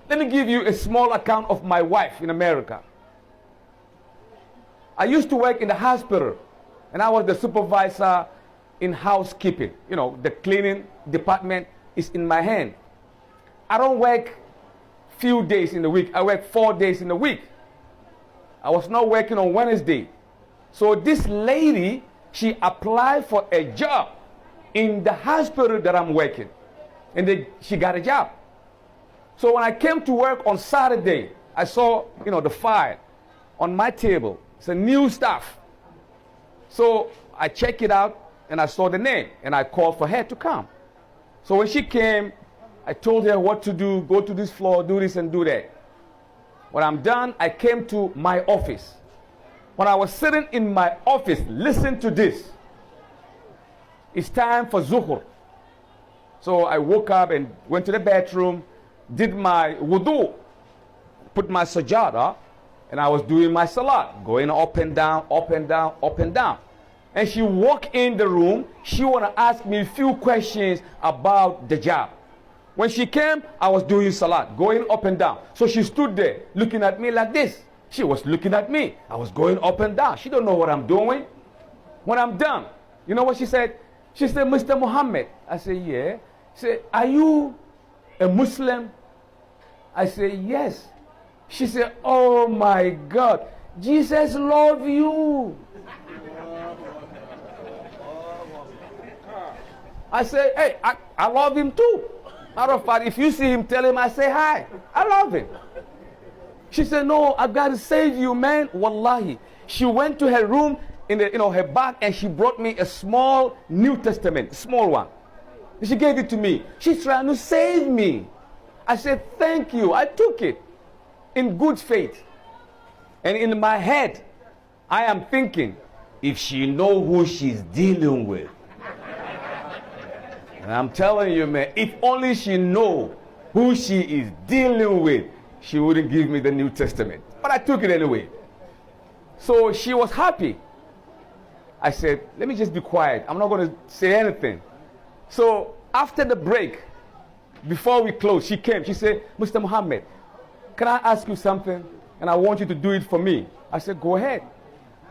Let me give you a small account of my wife in America. I used to work in the hospital, and I was the supervisor in housekeeping. You know, the cleaning department is in my hand. I don't work few days in the week. I work 4 days in the week. I was not working on Wednesday. So this lady, she applied for a job in the hospital that I'm working. And she got a job. So when I came to work on Saturday, I saw, you know, the file on my table. It's a new stuff. So I checked it out and I saw the name and I called for her to come. So when she came, I told her what to do, go to this floor, do this and do that. When I'm done, I came to my office. When I was sitting in my office, listen to this. It's time for Zuhur. So I woke up and went to the bathroom, did my wudu, put my sajada, and I was doing my salat, going up and down, up and down, up and down. And she walked in the room. She want to ask me a few questions about the job. When she came, I was doing salat, going up and down. So she stood there looking at me like this. She was looking at me. I was going up and down. She don't know what I'm doing. When I'm done, you know what she said? She said, Mr. Mohammed. I said, yeah. She said, are you a Muslim? I said, yes. She said, oh my God, Jesus loves you. I said, hey, I love him too. Matter of fact, if you see him, tell him I say hi. I love him. She said, no, I've got to save you, man. Wallahi. She went to her room in the, her bag and she brought me a small New Testament, small one. She gave it to me. She's trying to save me. I said, thank you. I took it in good faith. And in my head, I am thinking, if she know who she's dealing with. And I'm telling you, man, if only she know who she is dealing with, she wouldn't give me the New Testament. But I took it anyway. So she was happy. I said, let me just be quiet. I'm not going to say anything. So after the break, before we closed, she came. She said, Mr. Mohammed, can I ask you something? And I want you to do it for me. I said, go ahead.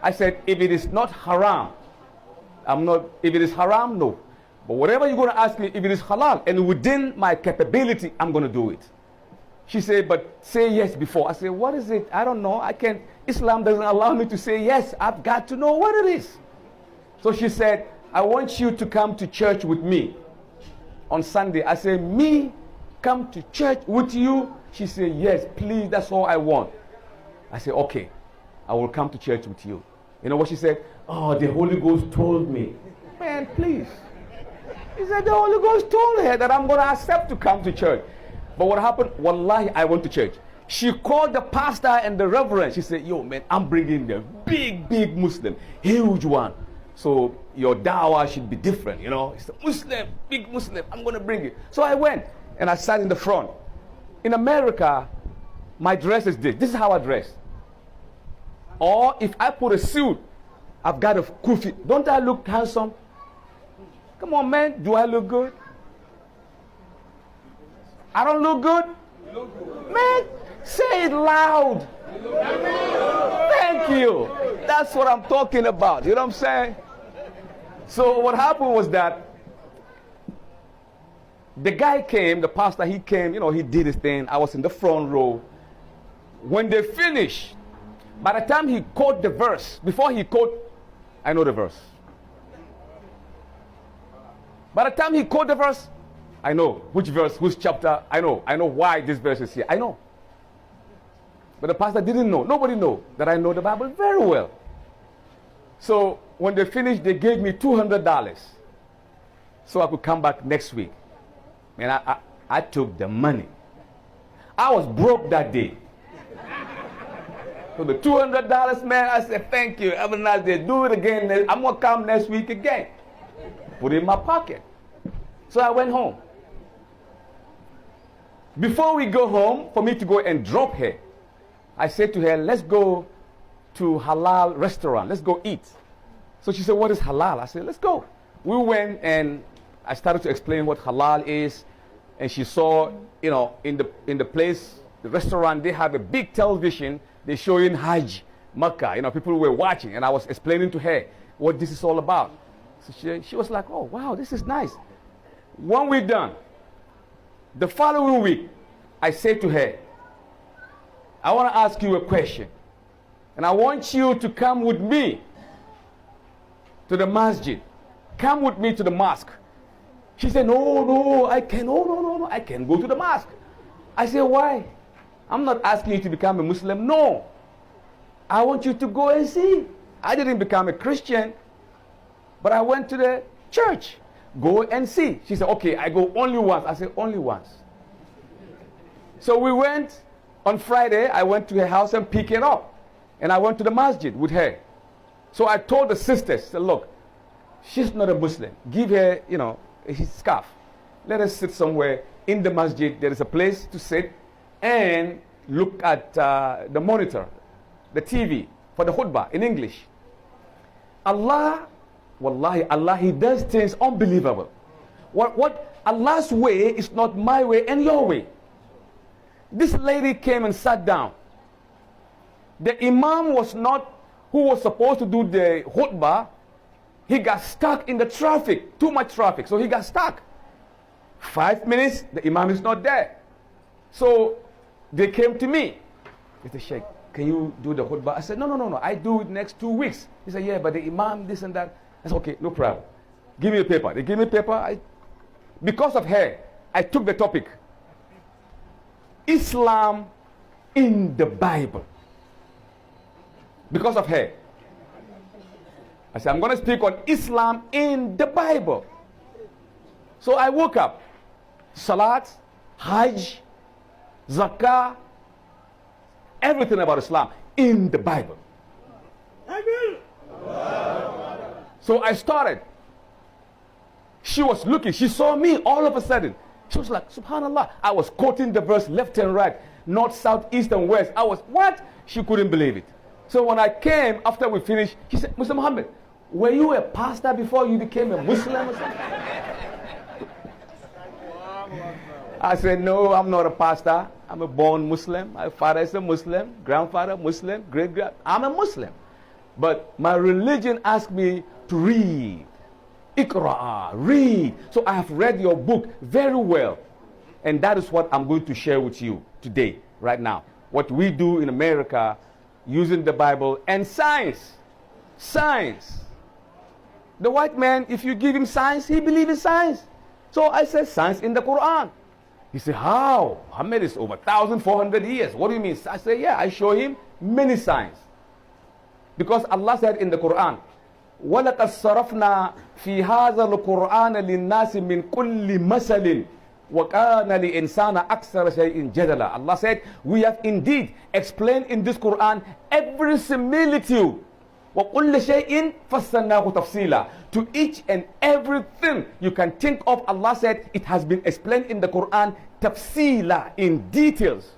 I said, if it is not haram, if it is haram, no. But whatever you're going to ask me, if it is halal and within my capability, I'm going to do it. She said, but say yes before. I said, what is it? I don't know. Islam doesn't allow me to say yes. I've got to know what it is. So she said, I want you to come to church with me on Sunday. I said, me come to church with you? She said, yes, please, that's all I want. I said, okay, I will come to church with you. You know what she said? Oh, the Holy Ghost told me. Man, please. He said, the Holy Ghost told her that I'm going to accept to come to church. But what happened? Wallahi, I went to church. She called the pastor and the reverend. She said, yo, man, I'm bringing the big Muslim, huge one. So your dawah should be different, you know. It's a Muslim, big Muslim. I'm going to bring it. So I went and I sat in the front. In America, my dress is this. This is how I dress. Or if I put a suit, I've got a kufi. Don't I look handsome? Come on, man. Do I look good? I don't look good? You look good. Man, say it loud. Thank you. That's what I'm talking about. You know what I'm saying? So what happened was that the guy came, the pastor, he came, he did his thing. I was in the front row. When they finished, by the time he quoted the verse, before he quoted, I know the verse. By the time he quoted the verse, I know which verse, which chapter, I know why this verse is here, I know. But the pastor didn't know, nobody know that I know the Bible very well. So when they finished, they gave me $200 so I could come back next week. And I took the money. I was broke that day. So the $200, man, I said, thank you, have a nice day, do it again, I'm going to come next week again. Put it in my pocket. So I went home. Before we go home, for me to go and drop her, I said to her, let's go to halal restaurant. Let's go eat. So she said, what is halal? I said, let's go. We went and I started to explain what halal is. And she saw, in the place the restaurant, they have a big television. They show in Hajj, Makkah. You know, people were watching, and I was explaining to her what this is all about. So she was like, oh, wow, this is nice. 1 week done. The following week, I said to her, I want to ask you a question. And I want you to come with me to the masjid. Come with me to the mosque. She said, no, I can't. No, I can't go to the mosque. I said, why? I'm not asking you to become a Muslim. No. I want you to go and see. I didn't become a Christian, but I went to the church. Go and see. She said, okay, I go only once. I said, only once. So we went on Friday. I went to her house and picked it up. And I went to the masjid with her. So I told the sisters, said, look, she's not a Muslim. Give her, you know, his scarf. Let us sit somewhere in the masjid. There is a place to sit and look at the monitor, the TV for the khutbah in English. Allah, wallahi, Allah, He does things unbelievable. What Allah's way is not my way and your way. This lady came and sat down. The imam was not who was supposed to do the khutbah. He got stuck in the traffic, too much traffic, so he got stuck. 5 minutes, the imam is not there. So they came to me. They said, Sheikh, can you do the khutbah? I said, no, I do it next 2 weeks. He said, yeah, but the imam, this and that. I said, okay, no problem. Give me a paper. They gave me a paper. Because of her, I took the topic. Islam in the Bible. Because of her. I said, I'm going to speak on Islam in the Bible. So I woke up. Salat, Hajj, Zakah, everything about Islam in the Bible. So I started. She was looking. She saw me all of a sudden. She was like, subhanallah. I was quoting the verse left and right, north, south, east, and west. I was, what? She couldn't believe it. So when I came, after we finished, she said, Mr. Mohammed, were you a pastor before you became a Muslim or something? I said, no, I'm not a pastor. I'm a born Muslim. My father is a Muslim, grandfather Muslim, great-grand. I'm a Muslim. But my religion asked me to read. Iqra, read. So I have read your book very well. And that is what I'm going to share with you today, right now. What we do in America using the Bible and science. Science. The white man, if you give him science, he believes in science. So I said, science in the Quran. He said, how? Muhammad is over 1,400 years. What do you mean? I said, yeah, I show him many signs. Because Allah said in the Quran, وَلَقَدْ صَرَفْنَا فِي هَذَا الْقُرْآنَ لِلنَّاسِ مِنْ كُلِّ مَثَلٍ وَكَانَ لِإِنسَانَ أَكْثَرَ شَيْءٍ جَدَلًا. Allah said, we have indeed explained in this Quran every similitude. وَقُلَّ شَيْءٍ فَصَّلْنَاهُ تَفْصِيلًا. To each and everything you can think of, Allah said, it has been explained in the Quran, tafsila, in details.